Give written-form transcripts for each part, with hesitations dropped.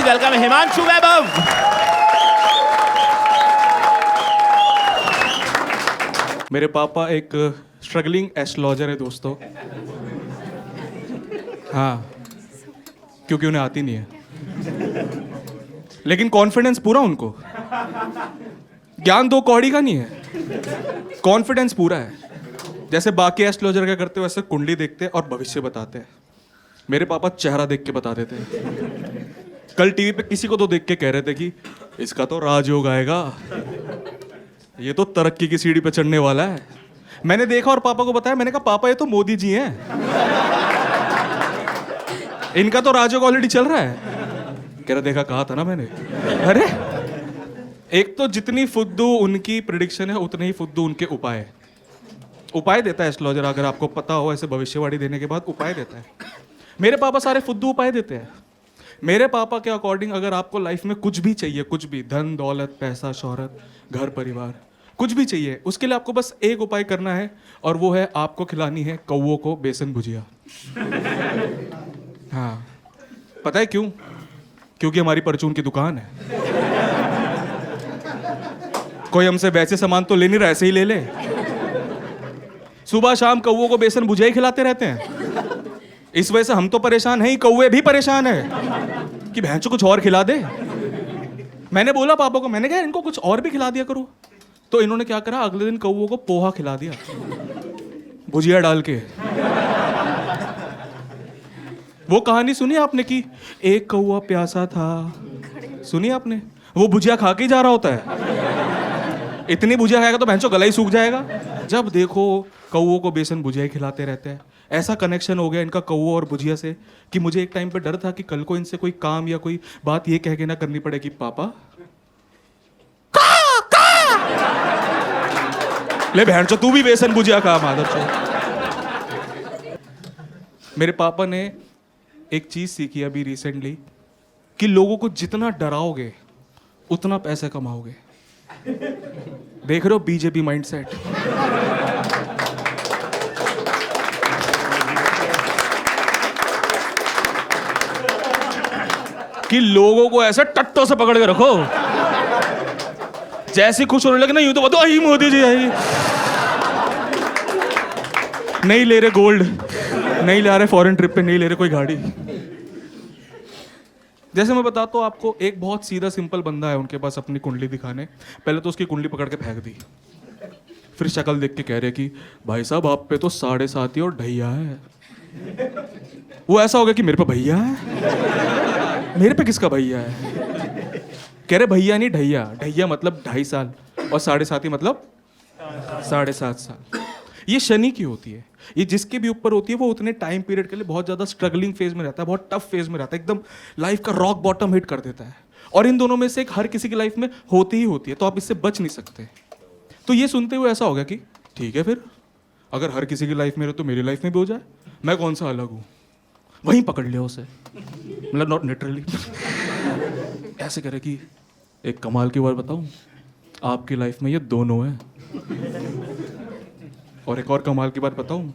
Please welcome Himanshu वैभव। मेरे पापा एक स्ट्रगलिंग एस्ट्रोलॉजर है दोस्तों। हाँ, क्योंकि उन्हें आती नहीं है, लेकिन कॉन्फिडेंस पूरा उनको। ज्ञान दो कौड़ी का नहीं है, कॉन्फिडेंस पूरा है। जैसे बाकी एस्ट्रोलॉजर क्या करते हैं वैसे कुंडली देखते हैं और भविष्य बताते हैं। मेरे पापा चेहरा देख के बता देते हैं। कल टीवी पे किसी को तो देख के कह रहे थे कि इसका तो राजयोग आएगा, ये तो तरक्की की सीढ़ी पे चढ़ने वाला है। मैंने देखा और पापा को बताया, मैंने कहा पापा ये तो मोदी जी हैं, इनका तो राजयोग ऑलरेडी चल रहा है। कह रहा देखा कहा था ना मैंने। अरे एक तो जितनी फुद्दू उनकी प्रिडिक्शन है उतने ही फुद्दू उनके उपाय देता है एस्ट्रोलॉजर। अगर आपको पता हो, ऐसे भविष्यवाणी देने के बाद उपाय देता है। मेरे पापा सारे फुद्दू उपाय देते हैं। मेरे पापा के अकॉर्डिंग अगर आपको लाइफ में कुछ भी चाहिए, कुछ भी, धन दौलत पैसा शोहरत घर परिवार, कुछ भी चाहिए, उसके लिए आपको बस एक उपाय करना है और वो है आपको खिलानी है कौवों को बेसन भुजिया। हाँ, पता है क्यों? क्योंकि हमारी परचून की दुकान है। कोई हमसे वैसे सामान तो ले नहीं रहा, ऐसे ही ले ले। सुबह शाम कौवों को बेसन भुजिया ही खिलाते रहते हैं। इस वजह से हम तो परेशान हैं ही, कौवे भी परेशान है कि भैंसो कुछ और खिला दे। मैंने बोला पापा को, मैंने कहा इनको कुछ और भी खिला दिया करो। तो इन्होंने क्या करा, अगले दिन कौवों को पोहा खिला दिया भुजिया डाल के। वो कहानी सुनी आपने कि एक कौवा प्यासा था? सुनी आपने? वो भुजिया खा के ही जा रहा होता है। इतनी भुजिया खाएगा तो भैंसो गला ही सूख जाएगा। जब देखो कौवों को बेसन भुजिया ही खिलाते रहते हैं। ऐसा कनेक्शन हो गया इनका कौवों और भुजिया से कि मुझे एक टाइम पे डर था कि कल को इनसे कोई काम या कोई बात ये कह के ना करनी पड़ेगी, पापा ले भैंसो तू भी बेसन भुजिया खा मादर चो। मेरे पापा ने एक चीज सीखी अभी रिसेंटली कि लोगों को जितना डराओगे उतना पैसे कमाओगे। देख रहे हो बीजेपी माइंडसेट। कि लोगों को ऐसे टट्टों से पकड़ के रखो, जैसे खुश होने लगे ना यूं तो बताओ आई मोदी जी आई। नहीं ले रहे गोल्ड, नहीं ले रहे फॉरेन ट्रिप पे, नहीं ले रहे कोई गाड़ी। जैसे मैं बताता हूँ आपको, एक बहुत सीधा सिंपल बंदा है उनके पास अपनी कुंडली दिखाने। पहले तो उसकी कुंडली पकड़ के फेंक दी, फिर शक्ल देख के कह रहे कि भाई साहब आप पे तो 7.5 और ढैया है। वो ऐसा हो गया कि मेरे पे भैया है, मेरे पे किसका भैया है? कह रहे भैया नहीं ढैया। ढैया मतलब 2.5 साल और 7.5 मतलब 7.5 साल। ये शनि की होती है। ये जिसके भी ऊपर होती है वो उतने टाइम पीरियड के लिए बहुत ज्यादा स्ट्रगलिंग फेज में रहता है, बहुत टफ फेज में रहता है, एकदम लाइफ का रॉक बॉटम हिट कर देता है। और इन दोनों में से एक हर किसी की लाइफ में होती ही होती है, तो आप इससे बच नहीं सकते। तो ये सुनते हुए ऐसा हो गया कि ठीक है, फिर अगर हर किसी की लाइफ में रहे तो मेरी लाइफ में भी हो जाए, मैं कौन सा अलग हूँ? वहीं पकड़ लिया उसे, मतलब नॉट लिटरली। ऐसे करे कि एक कमाल की बात बताऊं, आपकी लाइफ में ये दोनों है। और एक और कमाल की बात बताऊं,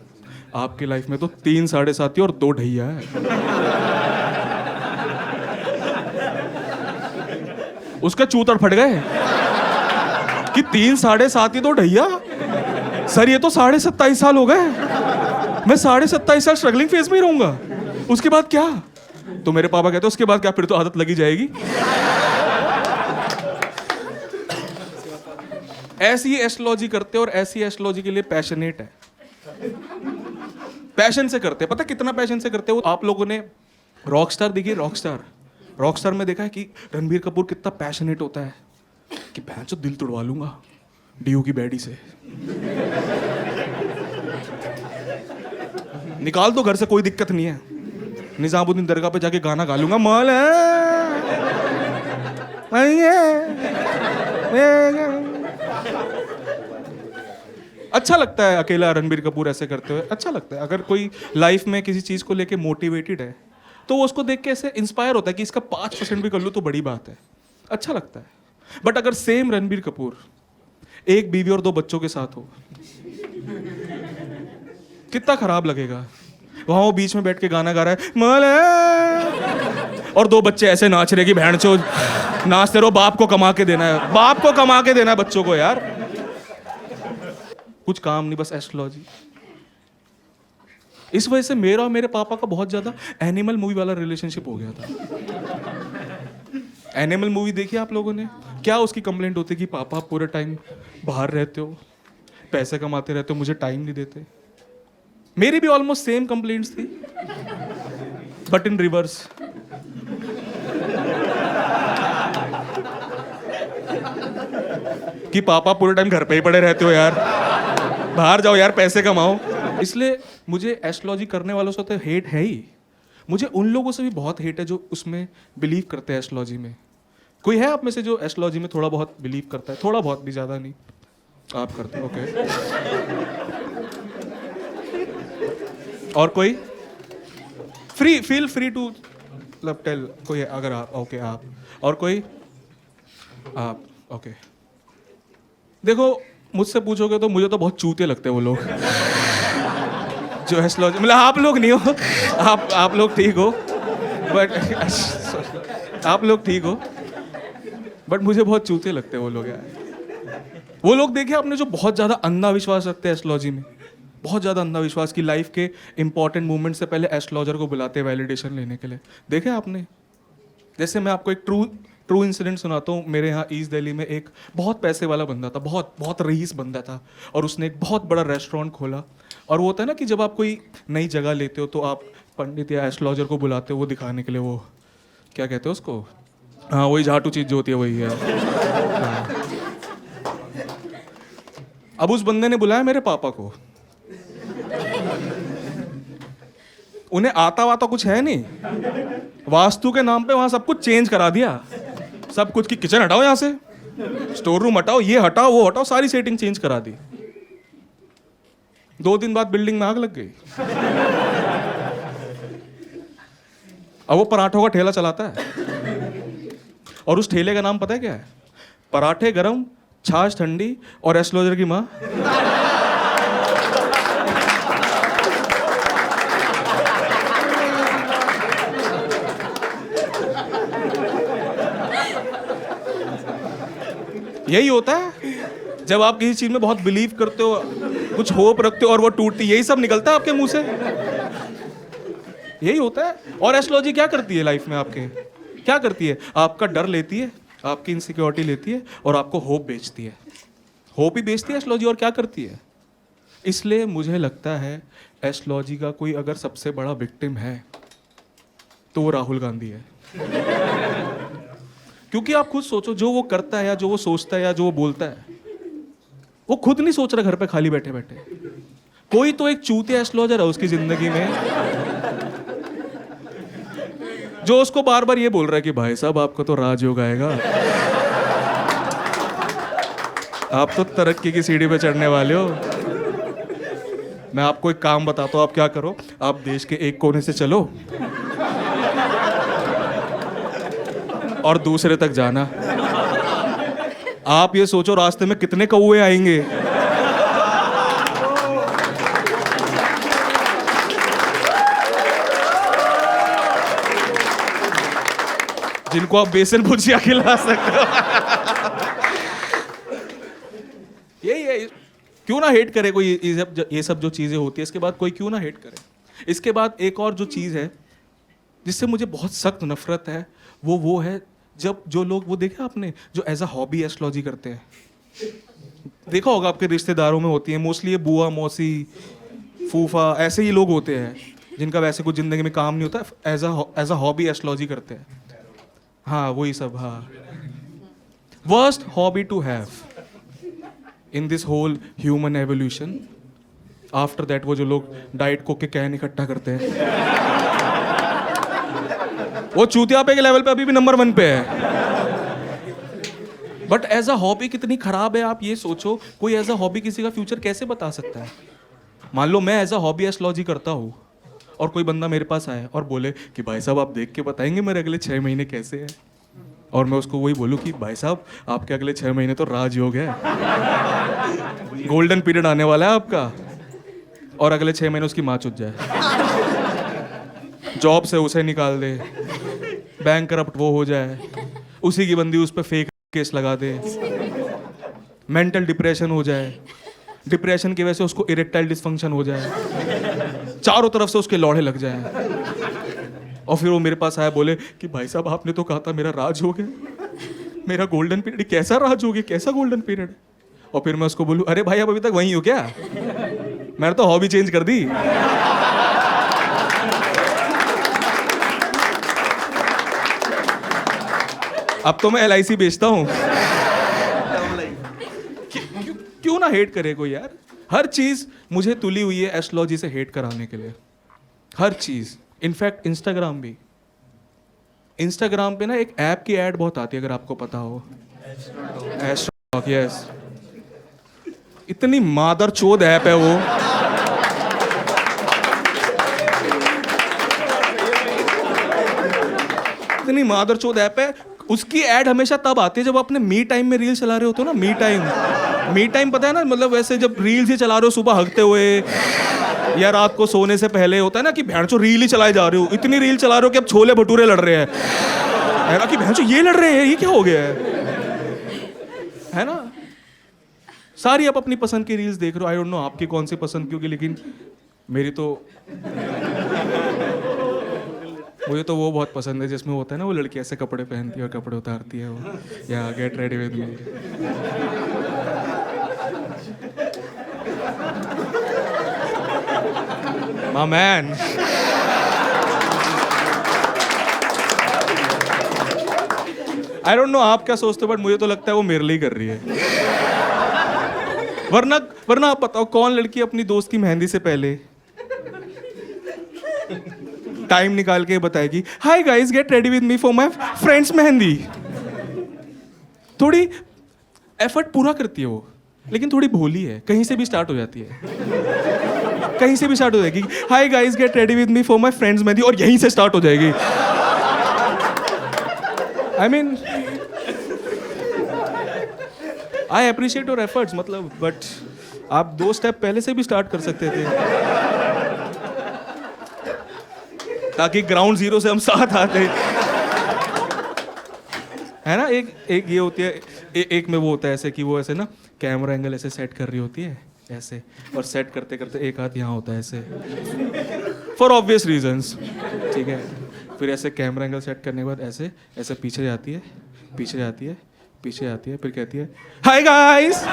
आपकी लाइफ में तो 3 7.5 और 2 ढैया है। उसका चूतड़ फट गए कि 3 7.5 2 ढैया। सर ये तो 27.5 साल हो गए, मैं 27.5 साल स्ट्रगलिंग फेज में ही रहूंगा, उसके बाद क्या? तो मेरे पापा कहते उसके बाद क्या, फिर तो आदत लगी जाएगी। ऐसी एस्ट्रोलॉजी करते और ऐसी एस्ट्रोलॉजी के लिए पैशनेट है, पैशन से करते। पता कितना पैशन से करते हो? आप लोगों ने रॉकस्टार देखी? रॉकस्टार में देखा है कि रणबीर कपूर कितना पैशनेट होता है कि भैंचो दिल तोड़वा लूंगा डीयू की बैडी से, निकाल दो घर से, कोई दिक्कत नहीं है, निजामुद्दीन दरगाह पे जाके गाना गा लूंगा, मौला अच्छा लगता है अकेला रणबीर कपूर ऐसे करते हुए, अच्छा लगता है। अगर कोई लाइफ में किसी चीज को लेके मोटिवेटेड है तो वो उसको देख के ऐसे इंस्पायर होता है कि इसका 5% भी कर लूं तो बड़ी बात है, अच्छा लगता है। बट अगर सेम रणबीर कपूर एक बीवी और 2 बच्चों के साथ हो, कितना खराब लगेगा। वहां वो बीच में बैठ के गाना गा रहा है मौला, और 2 बच्चे ऐसे नाच रहे कि बहन चो नाचते रहो, बाप को कमा के देना है, बाप को कमा के देना है बच्चों को यार। कुछ काम नहीं, बस एस्ट्रोलॉजी। इस वजह से मेरा और मेरे पापा का बहुत ज्यादा एनिमल मूवी वाला रिलेशनशिप हो गया था। एनिमल मूवी देखी आप लोगों ने? क्या उसकी कंप्लेंट होती कि पापा पूरे टाइम बाहर रहते हो, पैसे कमाते रहते हो, मुझे टाइम नहीं देते। मेरी भी ऑलमोस्ट सेम कंप्लेंट्स थी, बट इन रिवर्स। कि पापा पूरे टाइम घर पे ही पड़े रहते हो यार, बाहर जाओ यार, पैसे कमाओ। इसलिए मुझे एस्ट्रोलॉजी करने वालों से तो हेट है ही। मुझे उन लोगों से भी बहुत हेट है जो उसमें बिलीव करते हैं एस्ट्रोलॉजी में। कोई है आप में से जो एस्ट्रोलॉजी में थोड़ा बहुत बिलीव करता है? थोड़ा बहुत भी, ज्यादा नहीं। आप करते हो, ओके। और कोई? फील फ्री टू मतलब टेल। कोई है अगर आप? ओके, आप। और कोई? आप, ओके। देखो, मुझसे पूछोगे तो मुझे तो बहुत चूते लगते हैं वो लोग जो एस्ट्रोलॉजी, मतलब आप लोग नहीं हो, आप लोग ठीक हो, बट आप लोग ठीक हो, बट मुझे बहुत चूते लगते हैं वो लोग यार। वो लोग देखे आपने जो बहुत ज्यादा अंधा विश्वास रखते हैं एस्ट्रोलॉजी में, बहुत ज्यादा अंधा विश्वास की लाइफ के इंपॉर्टेंट मूवमेंट से पहले एस्ट्रोलॉजर को बुलाते हैं वैलिडेशन लेने के लिए। देखे आपने? जैसे मैं आपको एक ट्रू इंसिडेंट सुनाता हूँ। मेरे यहाँ ईस्ट दिल्ली में एक बहुत पैसे वाला बंदा था, बहुत बहुत रईस बंदा था, और उसने एक बहुत बड़ा रेस्टोरेंट खोला। और वो होता है ना कि जब आप कोई नई जगह लेते हो तो आप पंडित या एस्ट्रोलॉजर को बुलाते हो वो दिखाने के लिए, वो क्या कहते हैं उसको? हाँ, वही झाटू चीज जो होती है वही है। हाँ। अब उस बंदे ने बुलाया मेरे पापा को। उन्हें आता वाता कुछ है नहीं, वास्तु के नाम पे वहां सब कुछ चेंज करा दिया। सब कुछ की किचन हटाओ यहाँ से, स्टोर रूम हटाओ, ये हटाओ वो हटाओ, सारी सेटिंग चेंज करा दी। 2 दिन बाद बिल्डिंग में आग लग गई। अब वो पराठों का ठेला चलाता है, और उस ठेले का नाम पता है क्या है? पराठे गरम, छाछ ठंडी और एस्ट्रोलॉजर की माँ। यही होता है जब आप किसी चीज में बहुत बिलीव करते हो, कुछ होप रखते हो और वो टूटती, यही सब निकलता है आपके मुंह से। यही होता है। और एस्ट्रोलॉजी क्या करती है लाइफ में आपके? क्या करती है? आपका डर लेती है, आपकी इनसिक्योरिटी लेती है और आपको होप बेचती है। होप ही बेचती है एस्ट्रोलॉजी, और क्या करती है? इसलिए मुझे लगता है एस्ट्रोलॉजी का कोई अगर सबसे बड़ा विक्टिम है तो वो राहुल गांधी है। क्योंकि आप खुद सोचो, जो वो करता है या जो वो सोचता है या जो वो बोलता है, वो खुद नहीं सोच रहा घर पे खाली बैठे बैठे। कोई तो एक चूतिया एस्ट्रोलॉजर है उसकी जिंदगी में जो उसको बार बार ये बोल रहा है कि भाई साहब आपको तो राजयोग आएगा, आप तो तरक्की की सीढ़ी पे चढ़ने वाले हो। मैं आपको एक काम बताता हूँ, आप क्या करो, आप देश के एक कोने से चलो और दूसरे तक जाना। आप ये सोचो रास्ते में कितने कौवे आएंगे। जिनको आप बेसन भुजिया खिला सकते हो। यही है। क्यों ना हेट करे कोई ये सब जो चीजें होती है, इसके बाद कोई क्यों ना हेट करे। इसके बाद एक और जो चीज है जिससे मुझे बहुत सख्त नफरत है, वो है जब जो लोग, वो देखा आपने, जो एज अ हॉबी एस्ट्रोलॉजी करते हैं। देखा होगा आपके रिश्तेदारों में होती है मोस्टली, ये बुआ मौसी फूफा ऐसे ही लोग होते हैं जिनका वैसे कुछ जिंदगी में काम नहीं होता, एज अ हॉबी एस्ट्रोलॉजी करते हैं। हाँ वही सब। हाँ, worst hobby to have in this whole human evolution. After that वो जो लोग डाइट कोक के कैन इकट्ठा करते हैं, वो चूतिया पे के लेवल पे अभी भी नंबर 1 पे है। बट एज अ हॉबी कितनी खराब है आप ये सोचो। कोई एज अ हॉबी किसी का फ्यूचर कैसे बता सकता है? मान लो मैं एज अ हॉबी एस्ट्रोलॉजी करता हूँ और कोई बंदा मेरे पास आए और बोले कि भाई साहब आप देख के बताएंगे मेरे अगले 6 महीने कैसे हैं, और मैं उसको वही बोलूँ कि भाई साहब आपके अगले 6 महीने तो राजयोग है, गोल्डन पीरियड आने वाला है आपका, और अगले 6 महीने उसकी माँ चुत जाए, जॉब से उसे निकाल दे, बैंक करप्ट वो हो जाए, उसी की बंदी उस पर फेक केस लगा दे, मेंटल डिप्रेशन हो जाए, डिप्रेशन की वजह से उसको इरेक्टाइल डिसफंक्शन हो जाए, चारों तरफ से उसके लौड़े लग जाएं, और फिर वो मेरे पास आया, बोले कि भाई साहब आपने तो कहा था मेरा राज हो गया, मेरा गोल्डन पीरियड। कैसा राज हो गया, कैसा गोल्डन पीरियड? और फिर मैं उसको बोलूं, अरे भाई आप अभी तक वहीं हो क्या? मैंने तो हॉबी चेंज कर दी। अब तो मैं LIC बेचता हूं। क्यों ना हेट करे कोई यार? हर चीज मुझे तुली हुई है एस्ट्रोलॉजी से हेट कराने के लिए, हर चीज। इनफैक्ट इंस्टाग्राम भी, इंस्टाग्राम पे ना एक ऐप की ऐड बहुत आती है, अगर आपको पता हो, एस्ट्रोलॉग। यस, इतनी मादर चोद ऐप है वो। इतनी मादर चोद ऐप है, उसकी ऐड हमेशा तब आती है जब अपने मी टाइम में रील चला रहे होते हो ना। मी टाइम पता है ना, मतलब वैसे जब रील्स ही चला रहे हो सुबह हगते हुए, या रात को सोने से पहले, होता है ना कि भैंचो रील ही चलाए जा रहे हो, इतनी रील चला रहे हो कि अब छोले भटूरे लड़ रहे हैं, है ना, कि भैंचो ये लड़ रहे हैं, ये क्या हो गया है ना। सारी आप अपनी पसंद की रील्स देख रहे हो। आई डोंट नो आपकी कौन सी पसंद की होगी, लेकिन मेरी तो, मुझे तो वो बहुत पसंद है जिसमें होता है ना वो लड़की ऐसे कपड़े पहनती है और कपड़े उतारती है, वो या get ready with me. My man. I don't know आप क्या सोचते हो, बट मुझे तो लगता है वो मेरे लिए ही कर रही है। वरना आप बताओ, कौन लड़की अपनी दोस्त की मेहंदी से पहले टाइम निकाल के बताएगी, hi guys get ready with me for my friends mehndi? थोड़ी एफर्ट पूरा करती है वो, लेकिन थोड़ी भोली है, कहीं से भी स्टार्ट हो जाती है, कहीं से भी स्टार्ट हो जाएगी, hi guys get ready with me for my friends mehndi, और यहीं से स्टार्ट हो जाएगी। I mean I appreciate your efforts, मतलब, बट आप 2 स्टेप पहले से भी स्टार्ट कर सकते थे, ताकि ग्राउंड जीरो से हम साथ आते, है ना। एक ये होती है, एक में वो होता है ऐसे कि वो ऐसे ना कैमरा एंगल ऐसे सेट कर रही होती है ऐसे, और सेट करते करते एक हाथ यहाँ होता है ऐसे, फॉर ऑब्वियस रीजंस, ठीक है। फिर ऐसे कैमरा एंगल सेट करने के बाद ऐसे ऐसे पीछे जाती है, पीछे जाती है, पीछे जाती है, फिर कहती है हाय गाइस।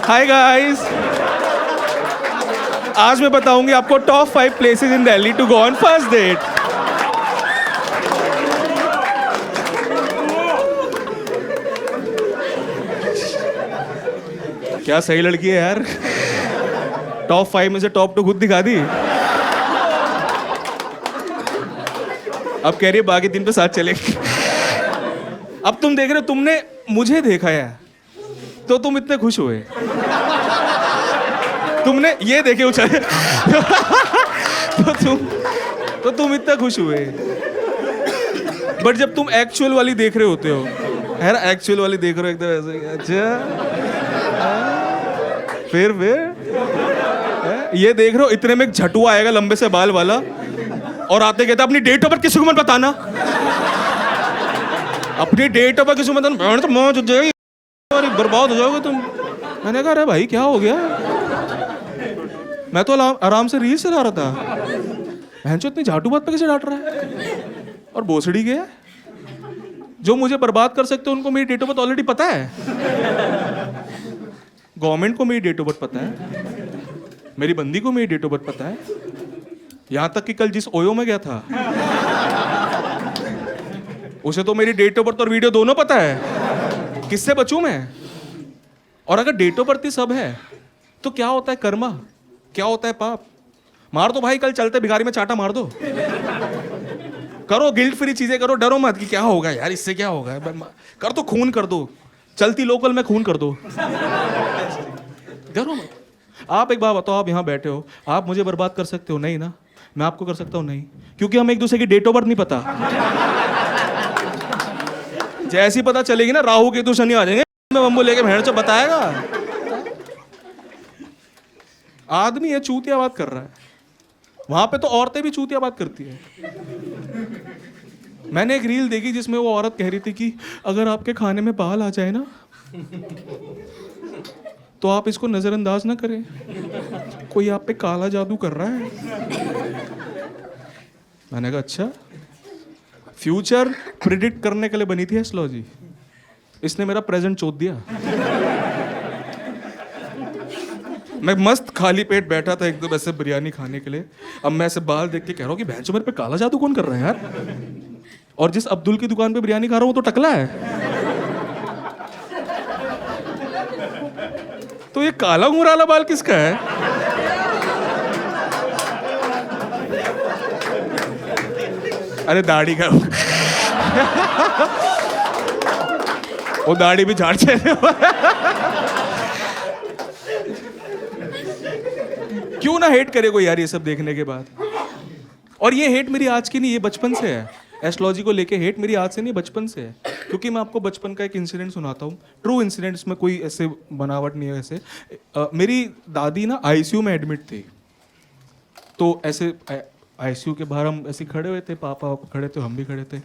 हाय गाइस, आज मैं बताऊंगी आपको top 5 places in Delhi to go on first date. क्या सही लड़की है यार, टॉप 5 में से टॉप 2 खुद दिखा दी। अब कह रही है बाकी 3 पे साथ चलेंगे। अब तुम देख रहे हो, तुमने मुझे देखा है तो तुम इतने खुश हुए, तुमने ये देखे उछाले तो तुम इतना खुश हुए। बट जब तुम एक्चुअल वाली देख रहे होते हो, है ना, एक्चुअल वाली देख रहे हो एकदम ऐसे, अच्छा फिर ये देख रहे हो, इतने में एक झटुआ आएगा लंबे से बाल वाला, और आते कहता अपनी डेट ऑफ बर्थ किसी को मत बताना, अपनी डेट ऑफ बर्थ किसी को मत बताना, तो मौत हो जाएगी, बर्बाद हो जाओगे तुम। मैंने कहा अरे भाई क्या हो गया, मैं तो आराम से रील चला रहा था, भैंचो इतनी झाटू बात पे कैसे डांट रहा है। और भोसड़ी गया, जो मुझे बर्बाद कर सकते हो उनको मेरी डेट ऑफ बर्थ ऑलरेडी पता है, गवर्नमेंट को मेरी डेट ऑफ बर्थ पता है, मेरी बंदी को मेरी डेट ऑफ बर्थ पता है, यहां तक कि कल जिस ओयो में गया था उसे तो मेरी डेट ऑफ बर्थ और वीडियो दोनों पता है। किससे बचूं मैं? और अगर डेट ऑफ बर्थ ही सब है तो क्या होता है कर्मा, क्या होता है पाप? मार दो भाई, कल चलते भिखारी में चाटा मार दो, करो गिल्ट फ्री चीजें करो, डरो मत कि क्या होगा यार, इससे क्या होगा, कर दो, खून कर दो, चलती लोकल में खून कर दो, डरो मत। आप एक बात बताओ, आप यहाँ बैठे हो, आप मुझे बर्बाद कर सकते हो? नहीं ना। मैं आपको कर सकता हूँ? नहीं, क्योंकि हम एक दूसरे की डेट ऑफ बर्थ नहीं पता। जैसी पता चलेगी ना, राहु केतु शनि आ जाएंगे। में बम्बू लेके भेड़ चो बताएगा। आदमी है चूतिया बात कर रहा है, वहां पे तो औरतें भी चूतिया बात करती है। मैंने एक रील देखी जिसमें वो औरत कह रही थी कि अगर आपके खाने में बाल आ जाए ना तो आप इसको नजरअंदाज ना करें, कोई आप पे काला जादू कर रहा है। मैंने कहा अच्छा, फ्यूचर प्रिडिक्ट करने के लिए बनी थी एस्ट्रोलॉजी, इसने मेरा प्रेजेंट चोद दिया। मैं मस्त खाली पेट बैठा था एकदम ऐसे बिरयानी खाने के लिए, अब मैं ऐसे बाल देख के कह रहा हूँ कि भैंसो मेरे पे काला जादू कौन कर रहा है यार। और जिस अब्दुल की दुकान पे बिरयानी खा रहा हूँ वो तो टकला है। तो ये काला मुराला बाल किसका है? अरे दाढ़ी का वो दाढ़ी भी झाड़ चाहिए। क्यों ना हेट करे कोई यार ये सब देखने के बाद। और ये हेट मेरी आज की नहीं, ये बचपन से है। एस्ट्रोलॉजी को लेके हेट मेरी आज से नहीं, बचपन से है। क्योंकि मैं आपको बचपन का एक इंसिडेंट सुनाता हूँ, ट्रू इंसिडेंट, इसमें कोई ऐसे बनावट नहीं है। ऐसे मेरी दादी ना आईसीयू में एडमिट थी, तो ऐसे आईसीयू के बाहर हम ऐसे खड़े हुए थे, पापा खड़े थे, हम भी खड़े थे,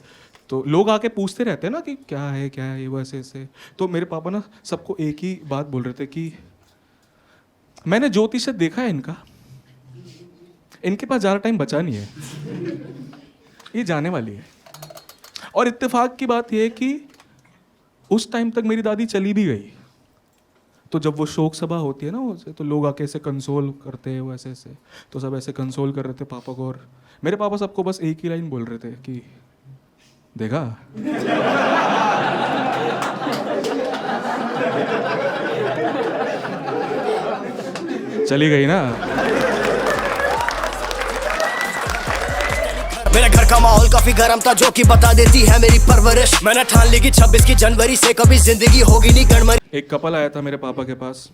तो लोग आके पूछते रहते हैं ना कि क्या है ये वो ऐसे ऐसे। तो मेरे पापा ना सबको एक ही बात बोल रहे थे कि मैंने ज्योतिष से देखा है इनके पास ज़्यादा टाइम बचा नहीं है, ये जाने वाली है। और इत्तेफाक की बात यह है कि उस टाइम तक मेरी दादी चली भी गई। तो जब वो शोक सभा होती है ना उसे, तो लोग आके ऐसे कंसोल करते हैं, वो ऐसे ऐसे, तो सब ऐसे कंसोल कर रहे थे पापा को। और मेरे पापा सबको बस एक ही लाइन बोल रहे थे कि देखा। चली गई ना। मेरे घर का माहौल काफी गर्म था, जो कि बता देती है मेरी परवरिश। मैंने ठान ली कि 26 की जनवरी से कभी जिंदगी होगी नहीं गड़मरी। एक कपल आया था मेरे पापा के पास।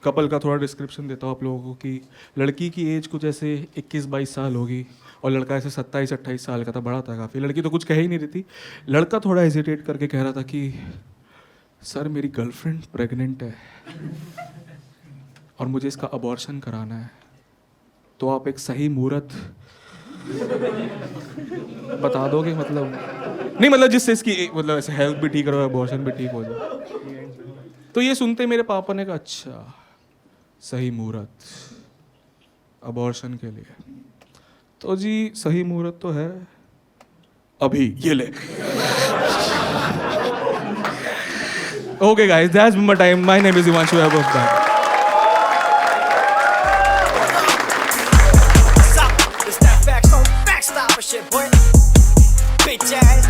कपल का थोड़ा डिस्क्रिप्शन देता हूँ आप लोगों को कि लड़की की एज कुछ ऐसे 21-22 साल होगी और लड़का ऐसे 27-28 साल का था, बड़ा था काफ़ी। लड़की तो कुछ कह ही नहीं रही थी। लड़का थोड़ा हेजिटेट करके कह रहा था कि सर मेरी गर्लफ्रेंड प्रेग्नेंट है और मुझे इसका अबॉर्शन कराना है, तो आप एक सही मुहूर्त बता दोगे? मतलब नहीं, मतलब जिससे इसकी मतलब ऐसे हेल्थ भी ठीक रहे, अबॉर्शन भी ठीक हो जाए। तो ये सुनते मेरे पापा ने कहा अच्छा सही मुहूर्त अबॉर्शन के लिए, तो जी सही मुहूर्त तो है अभी, ये ले। Okay guys, that's my time. My name is Himanshu Yadav. Stop, shit, boy. Bitch ass.